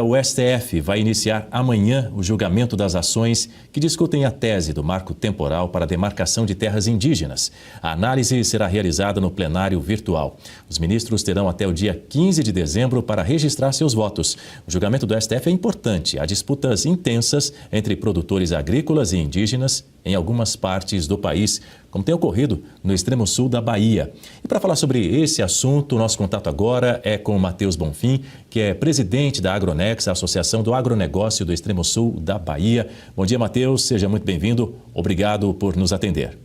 o STF vai iniciar amanhã o julgamento das ações que discutem a tese do marco temporal para a demarcação de terras indígenas. A análise será realizada no plenário virtual. Os ministros terão até o dia 15 de dezembro para registrar seus votos. O julgamento do STF é importante. Há disputas intensas entre produtores agrícolas e indígenas em algumas partes do país, como tem ocorrido no extremo sul da Bahia. E para falar sobre esse assunto, o nosso contato agora é com o Matheus Bonfim, que é presidente da Agronex, a Associação do Agronegócio do Extremo Sul da Bahia. Bom dia, Matheus. Seja muito bem-vindo. Obrigado por nos atender.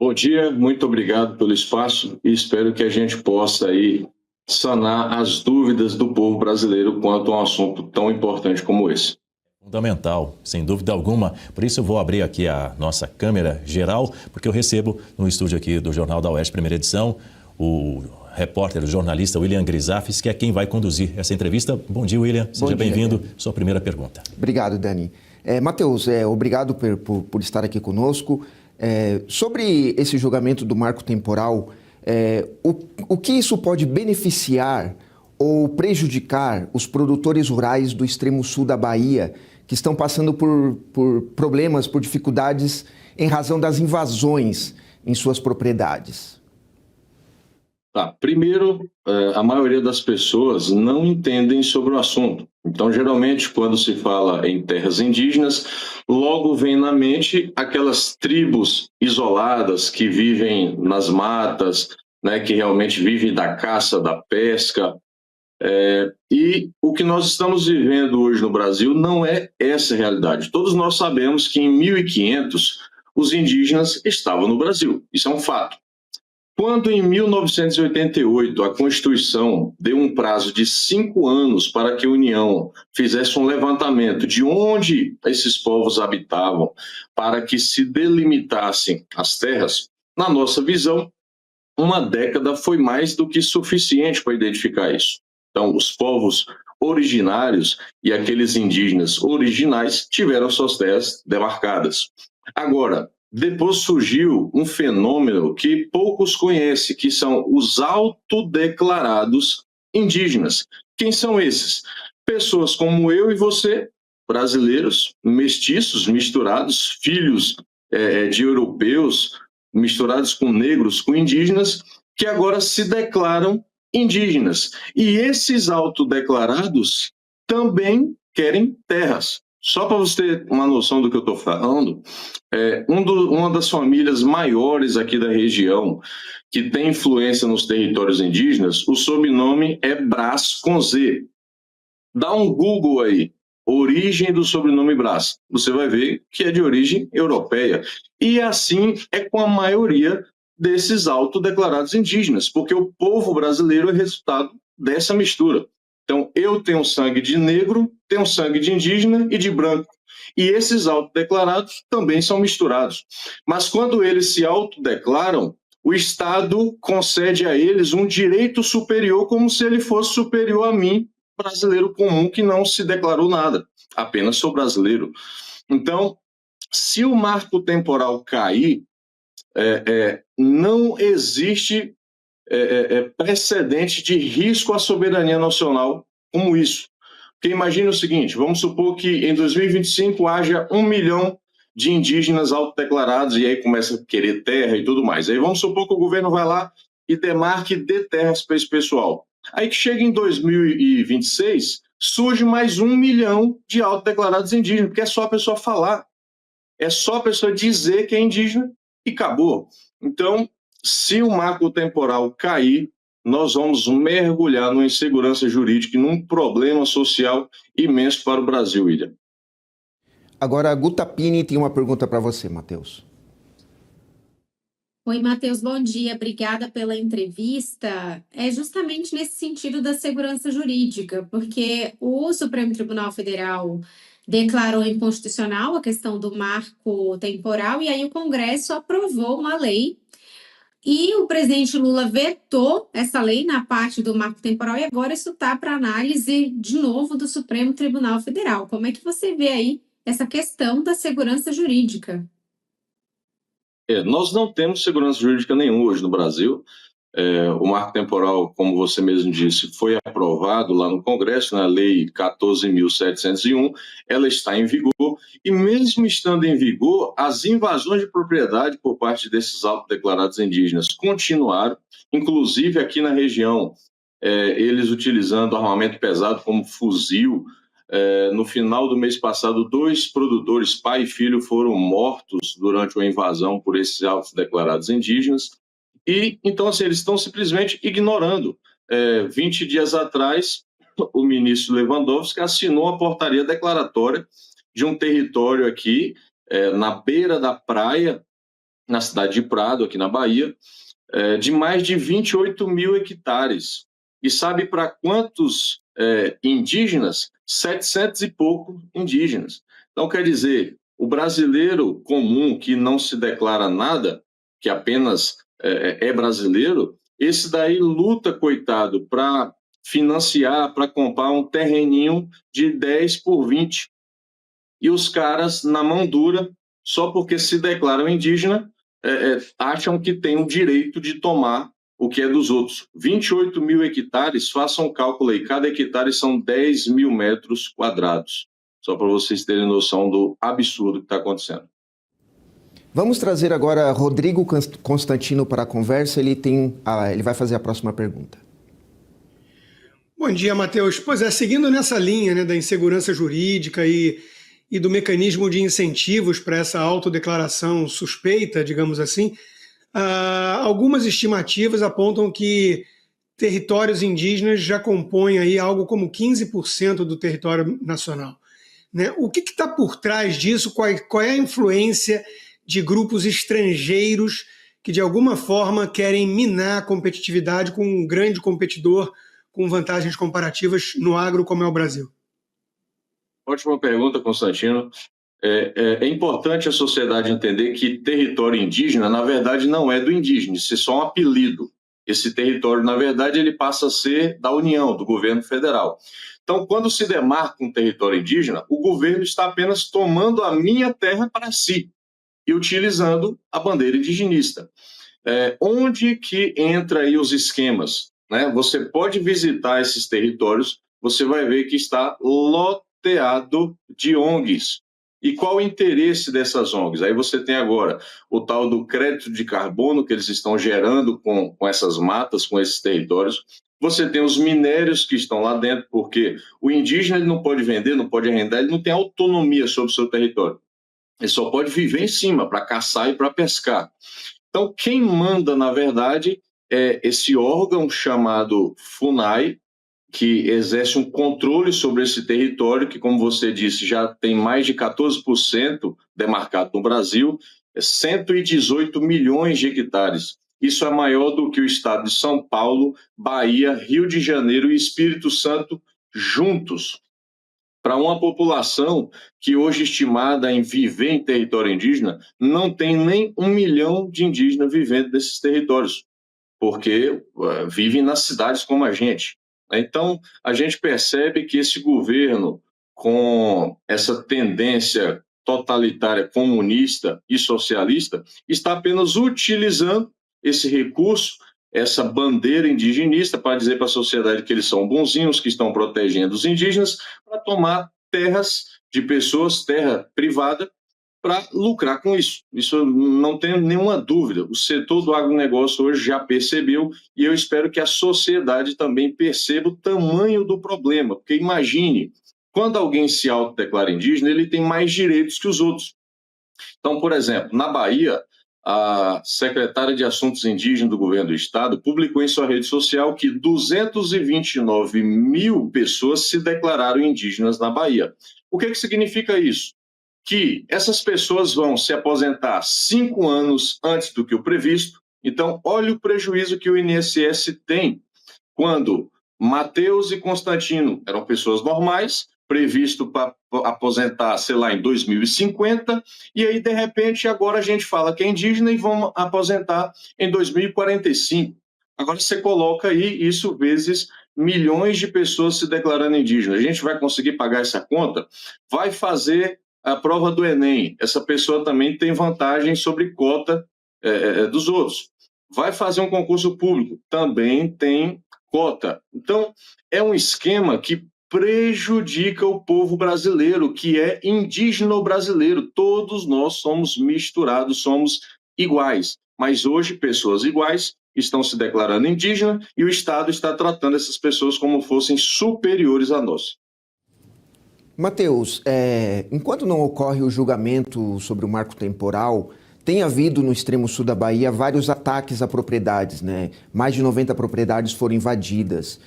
Bom dia, muito obrigado pelo espaço e espero que a gente possa aí sanar as dúvidas do povo brasileiro quanto a um assunto tão importante como esse. Fundamental, sem dúvida alguma. Por isso eu vou abrir aqui a nossa câmera geral, porque eu recebo no estúdio aqui do Jornal da Oeste, primeira edição, o repórter, o jornalista William Grisafes, que é quem vai conduzir essa entrevista. Bom dia, William. Seja bem-vindo. Sua primeira pergunta. Obrigado, Dani. Matheus, obrigado por estar aqui conosco. Sobre esse julgamento do marco temporal, o que isso pode beneficiar ou prejudicar os produtores rurais do extremo sul da Bahia, que estão passando por problemas, por dificuldades em razão das invasões em suas propriedades? Primeiro, a maioria das pessoas não entendem sobre o assunto. Então, geralmente, quando se fala em terras indígenas, logo vem na mente aquelas tribos isoladas que vivem nas matas, né, que realmente vivem da caça, da pesca. E o que nós estamos vivendo hoje no Brasil não é essa realidade. Todos nós sabemos que em 1500 os indígenas estavam no Brasil. Isso é um fato. Quando em 1988 a Constituição deu um prazo de 5 anos para que a União fizesse um levantamento de onde esses povos habitavam para que se delimitassem as terras, na nossa visão, uma década foi mais do que suficiente para identificar isso. Então, os povos originários e aqueles indígenas originais tiveram suas terras demarcadas. Agora, depois surgiu um fenômeno que poucos conhecem, que são os autodeclarados indígenas. Quem são esses? Pessoas como eu e você, brasileiros, mestiços, misturados, filhos de europeus, misturados com negros, com indígenas, que agora se declaram indígenas. E esses autodeclarados também querem terras. Só para você ter uma noção do que eu estou falando, uma das famílias maiores aqui da região, que tem influência nos territórios indígenas, o sobrenome é Brás com Z. Dá um Google aí, origem do sobrenome Brás. Você vai ver que é de origem europeia. E assim é com a maioria desses autodeclarados indígenas, porque o povo brasileiro é resultado dessa mistura. Então, eu tenho sangue de negro, tenho sangue de indígena e de branco. E esses autodeclarados também são misturados. Mas quando eles se autodeclaram, o Estado concede a eles um direito superior, como se ele fosse superior a mim, brasileiro comum, que não se declarou nada. Apenas sou brasileiro. Então, se o marco temporal cair, não existe precedente de risco à soberania nacional como isso. Porque imagine o seguinte, vamos supor que em 2025 haja 1 milhão de indígenas autodeclarados e aí começa a querer terra e tudo mais. Aí vamos supor que o governo vai lá e demarque e dê terras para esse pessoal. Aí que chega em 2026, surge mais 1 milhão de autodeclarados indígenas, porque é só a pessoa falar. É só a pessoa dizer que é indígena e acabou. Então, se o marco temporal cair, nós vamos mergulhar numa insegurança jurídica e num problema social imenso para o Brasil, William. Agora, a Guta Pini tem uma pergunta para você, Matheus. Oi, Matheus, bom dia. Obrigada pela entrevista. É justamente nesse sentido da segurança jurídica, porque o Supremo Tribunal Federal declarou inconstitucional a questão do marco temporal e aí o Congresso aprovou uma lei e o presidente Lula vetou essa lei na parte do marco temporal e agora isso está para análise de novo do Supremo Tribunal Federal. Como é que você vê aí essa questão da segurança jurídica? Nós não temos segurança jurídica nenhuma hoje no Brasil. O marco temporal, como você mesmo disse, foi aprovado lá no Congresso, na Lei 14.701, ela está em vigor, e mesmo estando em vigor, as invasões de propriedade por parte desses autodeclarados indígenas continuaram, inclusive aqui na região, eles utilizando armamento pesado como fuzil. No final do mês passado, 2 produtores, pai e filho, foram mortos durante uma invasão por esses autodeclarados indígenas. E, então, assim, eles estão simplesmente ignorando. 20 dias atrás, o ministro Lewandowski assinou a portaria declaratória de um território aqui, na beira da praia, na cidade de Prado, aqui na Bahia, de mais de 28 mil hectares. E sabe para quantos indígenas? 700 e pouco indígenas. Então, quer dizer, o brasileiro comum que não se declara nada, que apenas é brasileiro, esse daí luta, coitado, para financiar, para comprar um terreninho de 10 por 20. E os caras, na mão dura, só porque se declaram indígena, acham que têm o direito de tomar o que é dos outros. 28 mil hectares, façam um cálculo aí, cada hectare são 10 mil metros quadrados. Só para vocês terem noção do absurdo que está acontecendo. Vamos trazer agora Rodrigo Constantino para a conversa, ele vai fazer a próxima pergunta. Bom dia, Matheus. Pois é, seguindo nessa linha, né, da insegurança jurídica e do mecanismo de incentivos para essa autodeclaração suspeita, digamos assim, algumas estimativas apontam que territórios indígenas já compõem aí algo como 15% do território nacional, né? O que está por trás disso? Qual é a influência de grupos estrangeiros que, de alguma forma, querem minar a competitividade com um grande competidor com vantagens comparativas no agro como é o Brasil? Ótima pergunta, Constantino. É importante a sociedade entender que território indígena, na verdade, não é do indígena, isso é só um apelido. Esse território, na verdade, ele passa a ser da União, do governo federal. Então, quando se demarca um território indígena, o governo está apenas tomando a minha terra para si e utilizando a bandeira indigenista. Onde que entra aí os esquemas, né? Você pode visitar esses territórios, você vai ver que está loteado de ONGs. E qual o interesse dessas ONGs? Aí você tem agora o tal do crédito de carbono que eles estão gerando com essas matas, com esses territórios. Você tem os minérios que estão lá dentro, porque o indígena ele não pode vender, não pode arrendar, ele não tem autonomia sobre o seu território. Ele só pode viver em cima, para caçar e para pescar. Então, quem manda, na verdade, é esse órgão chamado FUNAI, que exerce um controle sobre esse território, que, como você disse, já tem mais de 14% demarcado no Brasil, 118 milhões de hectares. Isso é maior do que o estado de São Paulo, Bahia, Rio de Janeiro e Espírito Santo juntos. Para uma população que hoje estimada em viver em território indígena, não tem nem 1 milhão de indígenas vivendo nesses territórios, porque vivem nas cidades como a gente. Então, a gente percebe que esse governo, com essa tendência totalitária, comunista e socialista, está apenas utilizando esse recurso, essa bandeira indigenista, para dizer para a sociedade que eles são bonzinhos, que estão protegendo os indígenas, para tomar terras de pessoas, terra privada, para lucrar com isso. Isso não tenho nenhuma dúvida. O setor do agronegócio hoje já percebeu e eu espero que a sociedade também perceba o tamanho do problema. Porque imagine, quando alguém se autodeclara indígena, ele tem mais direitos que os outros. Então, por exemplo, na Bahia, a secretária de Assuntos Indígenas do governo do estado publicou em sua rede social que 229 mil pessoas se declararam indígenas na Bahia. O que significa isso? Que essas pessoas vão se aposentar 5 anos antes do que o previsto. Então, olha o prejuízo que o INSS tem quando Matheus e Constantino eram pessoas normais, previsto para aposentar, sei lá, em 2050, e aí, de repente, agora a gente fala que é indígena e vão aposentar em 2045. Agora você coloca aí isso vezes milhões de pessoas se declarando indígena. A gente vai conseguir pagar essa conta? Vai fazer a prova do Enem. Essa pessoa também tem vantagem sobre cota dos outros. Vai fazer um concurso público, também tem cota. Então, é um esquema que prejudica o povo brasileiro, que é indígena brasileiro. Todos nós somos misturados, somos iguais. Mas hoje, pessoas iguais estão se declarando indígena e o Estado está tratando essas pessoas como fossem superiores a nós. Matheus, enquanto não ocorre o julgamento sobre o marco temporal, tem havido no extremo sul da Bahia vários ataques a propriedades, né? Mais de 90 propriedades foram invadidas,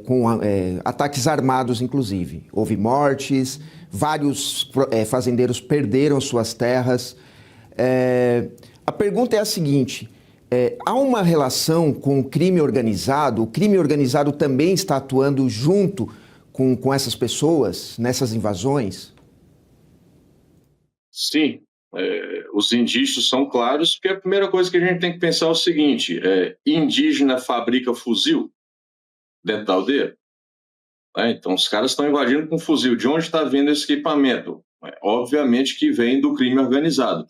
com ataques armados, inclusive. Houve mortes, vários fazendeiros perderam suas terras. A pergunta é a seguinte: há uma relação com o crime organizado? O crime organizado também está atuando junto com essas pessoas nessas invasões? Sim, os indícios são claros, porque a primeira coisa que a gente tem que pensar é o seguinte: indígena fabrica fuzil dentro da aldeia? Então, os caras estão invadindo com fuzil. De onde está vindo esse equipamento? Obviamente que vem do crime organizado.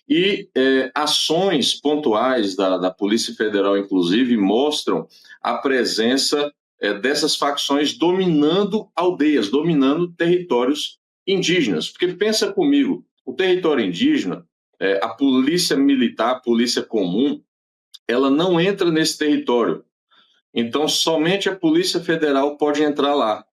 E ações pontuais da Polícia Federal, inclusive, mostram a presença dessas facções dominando aldeias, dominando territórios indígenas. Porque pensa comigo, o território indígena, a polícia militar, a polícia comum, ela não entra nesse território. Então, somente a Polícia Federal pode entrar lá.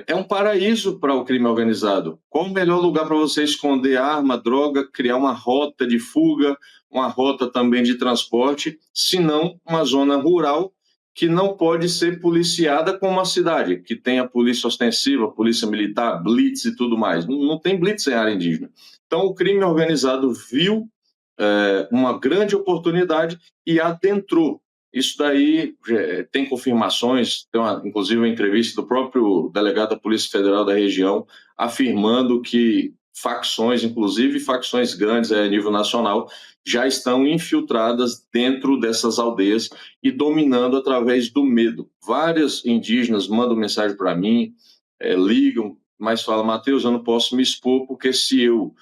É um paraíso para o crime organizado. Qual o melhor lugar para você esconder arma, droga, criar uma rota de fuga, uma rota também de transporte, se não uma zona rural que não pode ser policiada como uma cidade, que tem a polícia ostensiva, polícia militar, blitz e tudo mais. Não tem blitz em área indígena. Então, o crime organizado viu uma grande oportunidade e adentrou. Isso daí tem confirmações, tem inclusive uma entrevista do próprio delegado da Polícia Federal da região, afirmando que facções, inclusive facções grandes a nível nacional, já estão infiltradas dentro dessas aldeias e dominando através do medo. Vários indígenas mandam mensagem para mim, ligam, mas falam: Matheus, eu não posso me expor porque se eu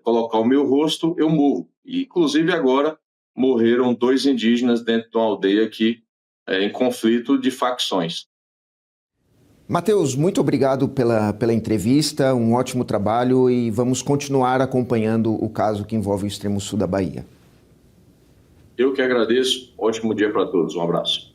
colocar o meu rosto, eu morro. E, inclusive, agora morreram 2 indígenas dentro de uma aldeia aqui em conflito de facções. Matheus, muito obrigado pela entrevista, um ótimo trabalho e vamos continuar acompanhando o caso que envolve o extremo sul da Bahia. Eu que agradeço, ótimo dia para todos, um abraço.